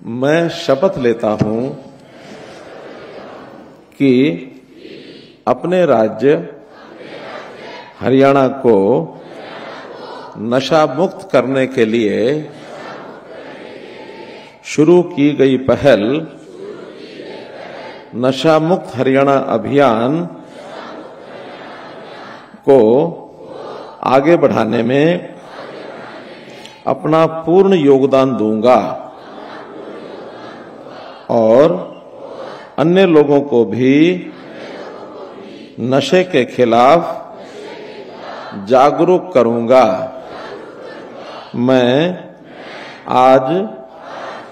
मैं शपथ लेता हूं कि अपने राज्य हरियाणा को नशा मुक्त करने के लिए शुरू की गई पहल नशा मुक्त हरियाणा अभियान को आगे बढ़ाने में अपना पूर्ण योगदान दूंगा और अन्य लोगों को भी नशे के खिलाफ जागरूक करूंगा। मैं आज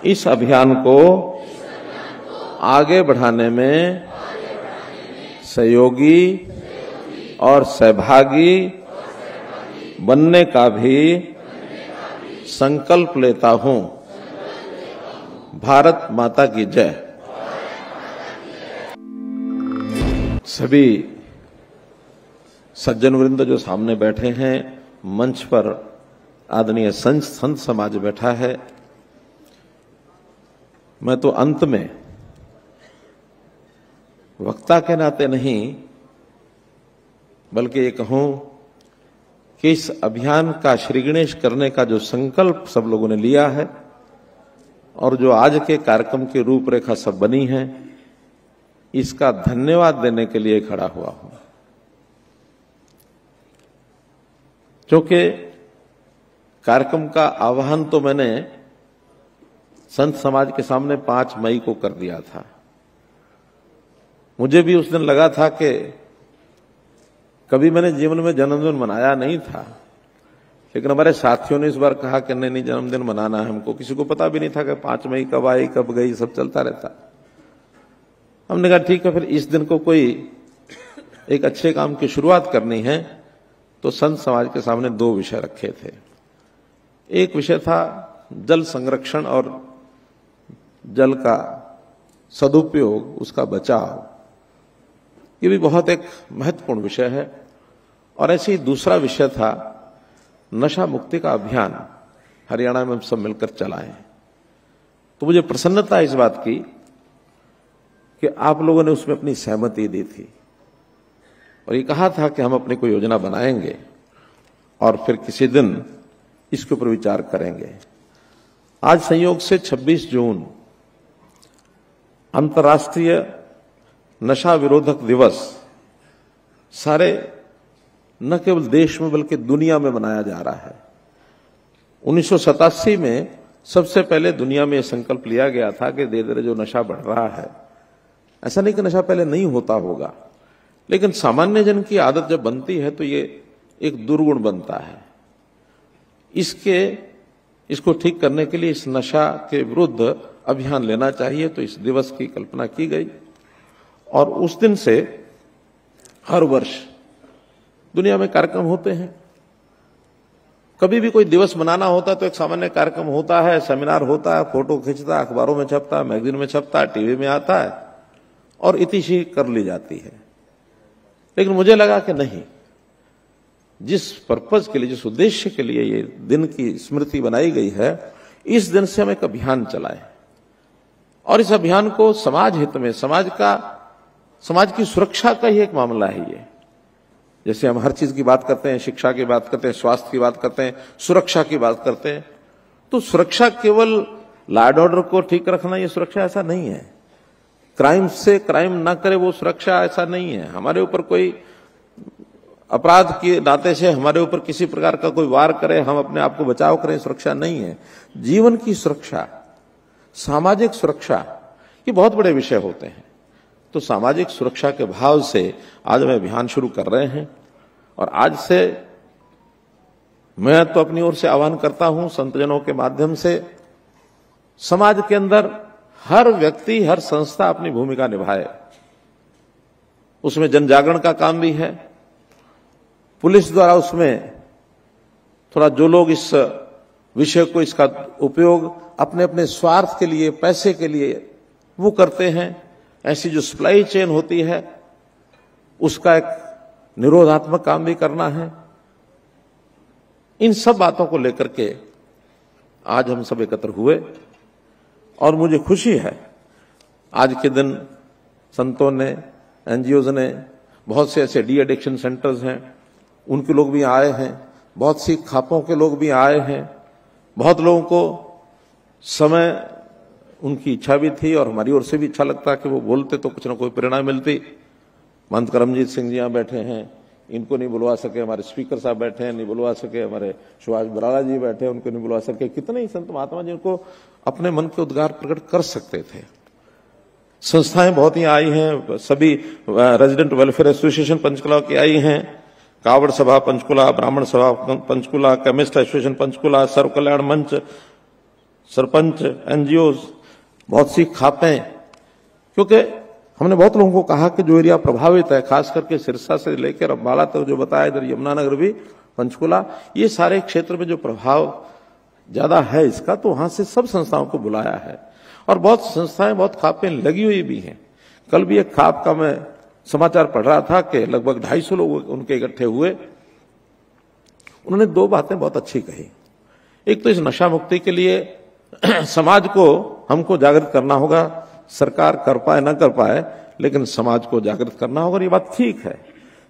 इस अभियान को आगे बढ़ाने में सहयोगी और सहभागी बनने का भी संकल्प लेता हूं। भारत माता की जय। सभी सज्जन वृंद जो सामने बैठे हैं, मंच पर आदरणीय संत समाज बैठा है, मैं तो अंत में वक्ता के नाते नहीं बल्कि ये कहूं कि इस अभियान का श्री गणेश करने का जो संकल्प सब लोगों ने लिया है और जो आज के कार्यक्रम की रूपरेखा सब बनी है, इसका धन्यवाद देने के लिए खड़ा हुआ हूं। क्योंकि कार्यक्रम का आह्वान तो मैंने संत समाज के सामने 5 मई को कर दिया था। मुझे भी उस दिन लगा था कि कभी मैंने जीवन में जन्मदिन मनाया नहीं था, लेकिन हमारे साथियों ने इस बार कहा कि नहीं जन्मदिन मनाना है हमको। किसी को पता भी नहीं था कि 5 मई कब आई कब गई, सब चलता रहता। हमने कहा ठीक है, फिर इस दिन को कोई एक अच्छे काम की शुरुआत करनी है, तो संत समाज के सामने 2 विषय रखे थे। एक विषय था जल संरक्षण और जल का सदुपयोग, उसका बचाव। ये भी बहुत एक महत्वपूर्ण विषय है। और ऐसे ही दूसरा विषय था नशा मुक्ति का अभियान हरियाणा में हम सब मिलकर चलाएं। तो मुझे प्रसन्नता इस बात की कि आप लोगों ने उसमें अपनी सहमति दी थी और ये कहा था कि हम अपनी कोई योजना बनाएंगे और फिर किसी दिन इसके ऊपर विचार करेंगे। आज संयोग से 26 जून अंतर्राष्ट्रीय नशा विरोधक दिवस सारे न केवल देश में बल्कि दुनिया में मनाया जा रहा है। 1987 में सबसे पहले दुनिया में यह संकल्प लिया गया था कि धीरे धीरे जो नशा बढ़ रहा है, ऐसा नहीं कि नशा पहले नहीं होता होगा, लेकिन सामान्य जन की आदत जब बनती है तो ये एक दुर्गुण बनता है। इसको ठीक करने के लिए इस नशा के विरुद्ध अभियान लेना चाहिए, तो इस दिवस की कल्पना की गई और उस दिन से हर वर्ष दुनिया में कार्यक्रम होते हैं। कभी भी कोई दिवस मनाना होता तो एक सामान्य कार्यक्रम होता है, सेमिनार होता है, फोटो खींचता है, अखबारों में छपता है, मैगजीन में छपता है, टीवी में आता है और इतिशी कर ली जाती है। लेकिन मुझे लगा कि नहीं, जिस पर्पज के लिए, जिस उद्देश्य के लिए ये दिन की स्मृति बनाई गई है, इस दिन से हम एक अभियान चलाएं और इस अभियान को समाज हित में, समाज की सुरक्षा का ही एक मामला है ये। जैसे हम हर चीज की बात करते हैं, शिक्षा की बात करते हैं, स्वास्थ्य की बात करते हैं, सुरक्षा की बात करते हैं, तो सुरक्षा केवल लॉ एंड ऑर्डर को ठीक रखना ये सुरक्षा ऐसा नहीं है। क्राइम से क्राइम ना करे वो सुरक्षा ऐसा नहीं है। हमारे ऊपर कोई अपराध के नाते से हमारे ऊपर किसी प्रकार का कोई वार करे, हम अपने आप को बचाव करें, सुरक्षा नहीं है। जीवन की सुरक्षा, सामाजिक सुरक्षा, ये बहुत बड़े विषय होते हैं। तो सामाजिक सुरक्षा के भाव से आज हम अभियान शुरू कर रहे हैं और आज से मैं तो अपनी ओर से आह्वान करता हूं संतजनों के माध्यम से, समाज के अंदर हर व्यक्ति, हर संस्था अपनी भूमिका निभाए। उसमें जन जागरण का काम भी है, पुलिस द्वारा उसमें थोड़ा जो लोग इस विषय को, इसका उपयोग अपने अपने स्वार्थ के लिए, पैसे के लिए वो करते हैं, ऐसी जो सप्लाई चेन होती है उसका एक निरोधात्मक काम भी करना है। इन सब बातों को लेकर के आज हम सब एकत्र हुए और मुझे खुशी है आज के दिन संतों ने, एनजीओज ने, बहुत से ऐसे डी एडिक्शन सेंटर्स हैं, उनके लोग भी आए हैं, बहुत सी खापों के लोग भी आए हैं, बहुत लोगों को समय उनकी इच्छा भी थी और हमारी ओर से भी अच्छा लगता कि वो बोलते तो कुछ ना कोई प्रेरणा मिलती। महंत करमजीत सिंह जी यहाँ बैठे हैं, इनको नहीं बुलवा सके, हमारे स्पीकर साहब बैठे हैं नहीं बुलवा सके, हमारे सुभाष बराला जी बैठे हैं उनको नहीं बुलवा सके। कितने ही संत महात्मा जिनको अपने मन के उद्गार प्रकट कर सकते थे। संस्थाएं बहुत ही आई हैं, सभी रेजिडेंट वेलफेयर एसोसिएशन पंचकुला की आई हैं, कावड़ सभा पंचकुला, ब्राह्मण सभा पंचकुला, केमिस्ट एसोसिएशन पंचकुला, सर्व कल्याण मंच, सरपंच, एनजीओ, बहुत सी खापें। क्योंकि हमने बहुत लोगों को कहा कि जो एरिया प्रभावित है, खास करके सिरसा से लेकर अम्बाला तक जो बताया, इधर यमुनानगर भी, पंचकुला, ये सारे क्षेत्र में जो प्रभाव ज्यादा है इसका, तो वहां से सब संस्थाओं को बुलाया है और बहुत संस्थाएं, बहुत खापें लगी हुई भी हैं। कल भी एक खाप का मैं समाचार पढ़ रहा था कि लगभग 250 लोग उनके इकट्ठे हुए। उन्होंने दो बातें बहुत अच्छी कही। एक तो इस नशा मुक्ति के लिए समाज को हमको जागृत करना होगा, सरकार कर पाए ना कर पाए, लेकिन समाज को जागृत करना होगा। और ये बात ठीक है,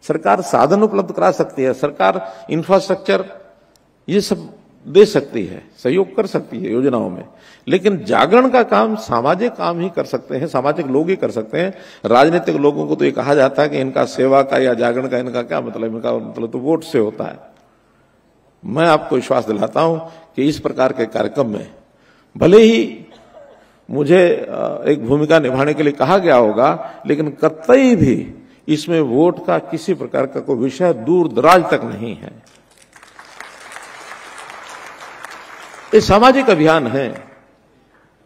सरकार साधन उपलब्ध करा सकती है, सरकार इंफ्रास्ट्रक्चर ये सब दे सकती है, सहयोग कर सकती है योजनाओं में, लेकिन जागरण का काम सामाजिक काम ही कर सकते हैं, सामाजिक लोग ही कर सकते हैं। राजनीतिक लोगों को तो ये कहा जाता है कि इनका सेवा का या जागरण का इनका क्या मतलब, इनका मतलब तो वोट से होता है। मैं आपको विश्वास दिलाता हूं कि इस प्रकार के कार्यक्रम में भले ही मुझे एक भूमिका निभाने के लिए कहा गया होगा, लेकिन कतई भी इसमें वोट का किसी प्रकार का कोई विषय दूर दराज तक नहीं है। ये सामाजिक अभियान है,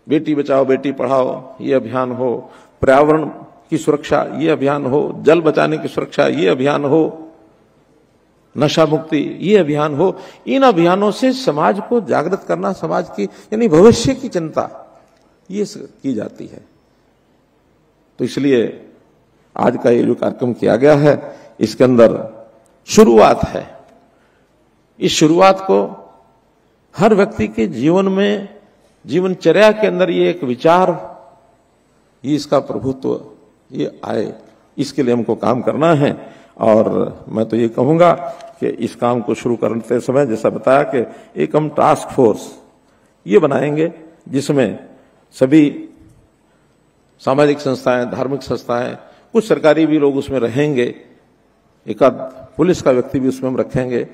बेटी बचाओ बेटी पढ़ाओ ये अभियान हो, पर्यावरण की सुरक्षा ये अभियान हो, जल बचाने की सुरक्षा ये अभियान हो, नशा मुक्ति ये अभियान हो। इन अभियानों से समाज को जागृत करना, समाज की यानी भविष्य की चिंता ये की जाती है। तो इसलिए आज का ये जो कार्यक्रम किया गया है, इसके अंदर शुरुआत है। इस शुरुआत को हर व्यक्ति के जीवन में, जीवनचर्या के अंदर ये एक विचार, ये इसका प्रभुत्व ये आए, इसके लिए हमको काम करना है। और मैं तो ये कहूंगा कि इस काम को शुरू करते समय जैसा बताया कि एक हम टास्क फोर्स ये बनाएंगे जिसमें सभी सामाजिक संस्थाएं, धार्मिक संस्थाएं, कुछ सरकारी भी लोग उसमें रहेंगे, एक आध पुलिस का व्यक्ति भी उसमें हम रखेंगे,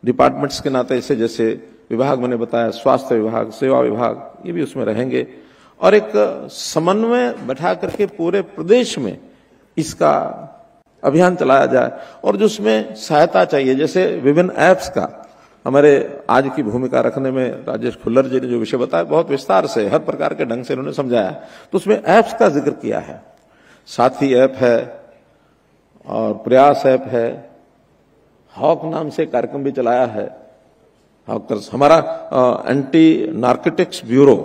डिपार्टमेंट्स के नाते ऐसे जैसे विभाग मैंने बताया, स्वास्थ्य विभाग, सेवा विभाग, ये भी उसमें रहेंगे। और एक समन्वय बैठा करके पूरे प्रदेश में इसका अभियान चलाया जाए। और जो उसमें सहायता चाहिए, जैसे विभिन्न ऐप्स का, हमारे आज की भूमिका रखने में राजेश खुल्लर जी ने जो विषय बताया बहुत विस्तार से, हर प्रकार के ढंग से उन्होंने समझाया, तो उसमें ऐप्स का जिक्र किया है। साथी ऐप है और प्रयास ऐप है, हॉक नाम से कार्यक्रम भी चलाया है, हॉकर्स, हमारा एंटी नार्कोटिक्स ब्यूरो,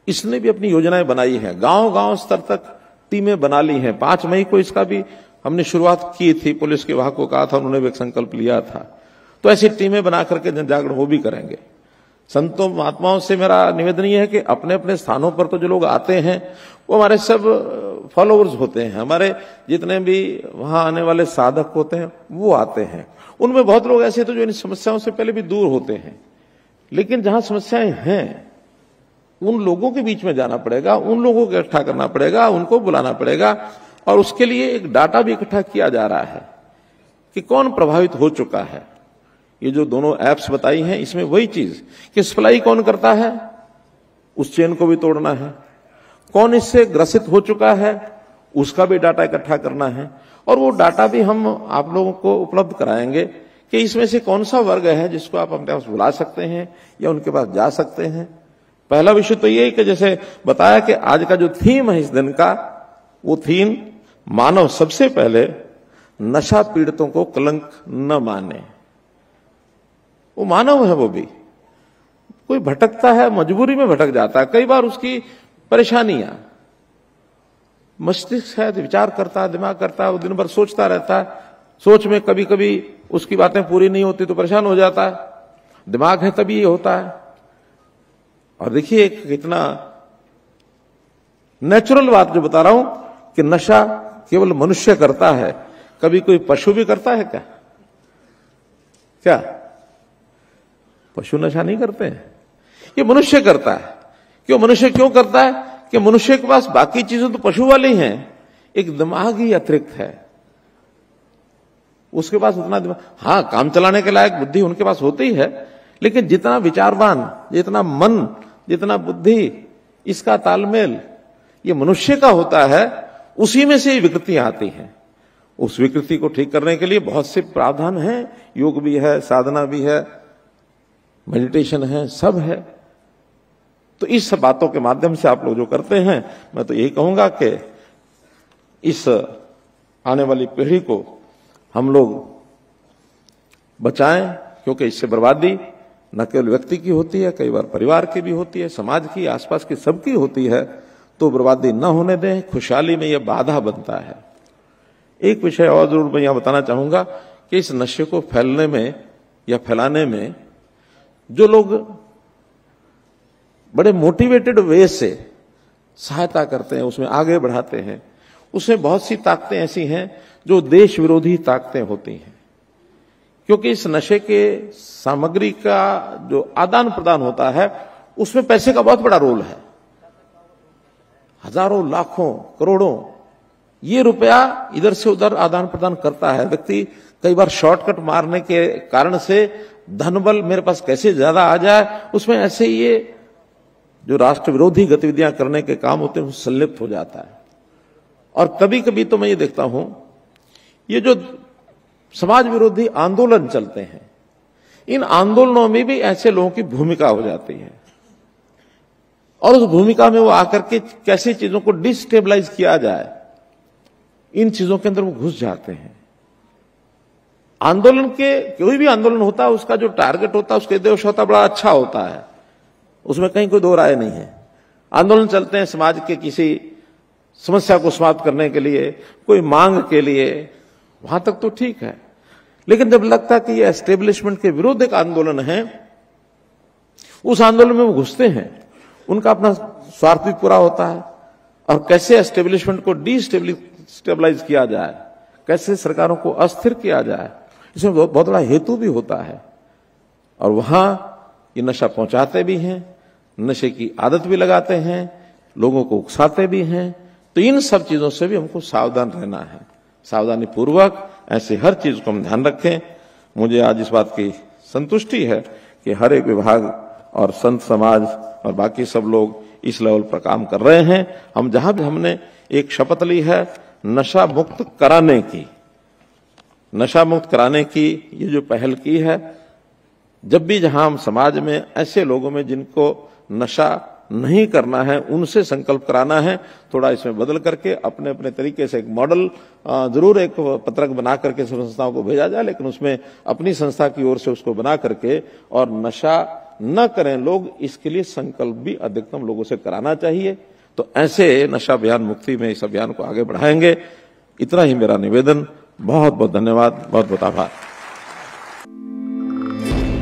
इसने भी अपनी योजनाएं बनाई है, गांव-गांव स्तर तक टीमें बना ली हैं। 5 मई को इसका भी हमने शुरुआत की थी, पुलिस के विभाग को कहा था, उन्होंने भी एक संकल्प लिया था। तो ऐसी टीमें बना करके जन जागरण वो भी करेंगे। संतों महात्माओं से मेरा निवेदन ये है कि अपने अपने स्थानों पर तो जो लोग आते हैं वो हमारे सब फॉलोअर्स होते हैं, हमारे जितने भी वहां आने वाले साधक होते हैं वो आते हैं। उनमें बहुत लोग ऐसे तो जो इन समस्याओं से पहले भी दूर होते हैं, लेकिन जहां समस्याएं हैं उन लोगों के बीच में जाना पड़ेगा, उन लोगों को इकट्ठा करना पड़ेगा, उनको बुलाना पड़ेगा। और उसके लिए एक डाटा भी इकट्ठा किया जा रहा है कि कौन प्रभावित हो चुका है। ये जो दोनों ऐप्स बताई हैं, इसमें वही चीज कि सप्लाई कौन करता है, उस चेन को भी तोड़ना है, कौन इससे ग्रसित हो चुका है उसका भी डाटा इकट्ठा करना है। और वो डाटा भी हम आप लोगों को उपलब्ध कराएंगे कि इसमें से कौन सा वर्ग है जिसको आप अपने पास बुला सकते हैं या उनके पास जा सकते हैं। पहला विषय तो ये कि जैसे बताया कि आज का जो थीम है इस दिन का, वो थीम मानव सबसे पहले नशा पीड़ितों को कलंक न माने। वो मानव है, वो भी कोई भटकता है, मजबूरी में भटक जाता है, कई बार उसकी परेशानियां, मस्तिष्क है, विचार करता है, दिमाग करता है, वो दिन भर सोचता रहता है, सोच में कभी कभी उसकी बातें पूरी नहीं होती तो परेशान हो जाता है, दिमाग है तभी ये होता है। और देखिए कितना नेचुरल बात जो बता रहा हूं कि नशा केवल मनुष्य करता है, कभी कोई पशु भी करता है क्या? क्या पशु नशा नहीं करते हैं? ये मनुष्य करता है। क्यों मनुष्य क्यों करता है? कि मनुष्य के पास बाकी चीजें तो पशु वाली हैं, एक दिमाग ही अतिरिक्त है उसके पास उतना दिमाग। हां, काम चलाने के लायक बुद्धि उनके पास होती है, लेकिन जितना विचारवान, जितना मन, जितना बुद्धि, इसका तालमेल ये मनुष्य का होता है, उसी में से विकृतियां आती हैं। उस विकृति को ठीक करने के लिए बहुत से प्रावधान हैं, योग भी है, साधना भी है, मेडिटेशन है, सब है। तो इस बातों के माध्यम से आप लोग जो करते हैं, मैं तो यही कहूंगा कि इस आने वाली पीढ़ी को हम लोग बचाएं, क्योंकि इससे बर्बादी न केवल व्यक्ति की होती है, कई बार परिवार की भी होती है, समाज की, आसपास की सबकी होती है। तो बर्बादी न होने दें, खुशहाली में यह बाधा बनता है। एक विषय और जरूर मैं यहां बताना चाहूंगा कि इस नशे को फैलने में या फैलाने में जो लोग बड़े मोटिवेटेड वे से सहायता करते हैं, उसमें आगे बढ़ाते हैं, उसमें बहुत सी ताकतें ऐसी हैं जो देश विरोधी ताकतें होती हैं। क्योंकि इस नशे के सामग्री का जो आदान प्रदान होता है, उसमें पैसे का बहुत बड़ा रोल है। हजारों, लाखों, करोड़ों ये रुपया इधर से उधर आदान प्रदान करता है। व्यक्ति कई बार शॉर्टकट मारने के कारण से धन बल मेरे पास कैसे ज्यादा आ जाए, उसमें ऐसे ये जो राष्ट्र विरोधी गतिविधियां करने के काम होते हैं वो संलिप्त हो जाता है। और कभी कभी तो मैं ये देखता हूं, ये जो समाज विरोधी आंदोलन चलते हैं, इन आंदोलनों में भी ऐसे लोगों की भूमिका हो जाती है, और उस भूमिका में वो आकर के कैसे चीजों को डिस्टेबलाइज किया जाए, इन चीजों के अंदर वो घुस जाते हैं। आंदोलन के, कोई भी आंदोलन होता है, उसका जो टारगेट होता है, उसका उद्देश्य होता है, बड़ा अच्छा होता है, उसमें कहीं कोई दो राय नहीं है। आंदोलन चलते हैं समाज के किसी समस्या को समाप्त करने के लिए, कोई मांग के लिए, वहां तक तो ठीक है। लेकिन जब लगता है कि ये एस्टेब्लिशमेंट के विरुद्ध एक आंदोलन है, उस आंदोलन में वो घुसते हैं, उनका अपना स्वार्थ भी पूरा होता है। और कैसे एस्टेब्लिशमेंट को डिस्टेबलाइज किया जाए, कैसे सरकारों को अस्थिर किया जाए, इसमें बहुत बड़ा हेतु भी होता है। और वहां ये नशा पहुंचाते भी हैं, नशे की आदत भी लगाते हैं, लोगों को उकसाते भी हैं। तो इन सब चीजों से भी हमको सावधान रहना है। सावधानी पूर्वक ऐसे हर चीज को हम ध्यान रखें। मुझे आज इस बात की संतुष्टि है कि हर एक विभाग और संत समाज और बाकी सब लोग इस लेवल पर काम कर रहे हैं। हम जहां भी हमने एक शपथ ली है नशा मुक्त कराने की, नशा मुक्त कराने की ये जो पहल की है, जब भी जहां हम समाज में ऐसे लोगों में जिनको नशा नहीं करना है, उनसे संकल्प कराना है, थोड़ा इसमें बदल करके अपने अपने तरीके से एक मॉडल जरूर एक पत्रक बना करके संस्थाओं को भेजा जाए, लेकिन उसमें अपनी संस्था की ओर से उसको बना करके और नशा न करें लोग, इसके लिए संकल्प भी अधिकतम लोगों से कराना चाहिए। तो ऐसे नशा अभियान मुक्ति में इस अभियान को आगे बढ़ाएंगे। इतना ही मेरा निवेदन। बहुत बहुत धन्यवाद, बहुत बहुत आभार।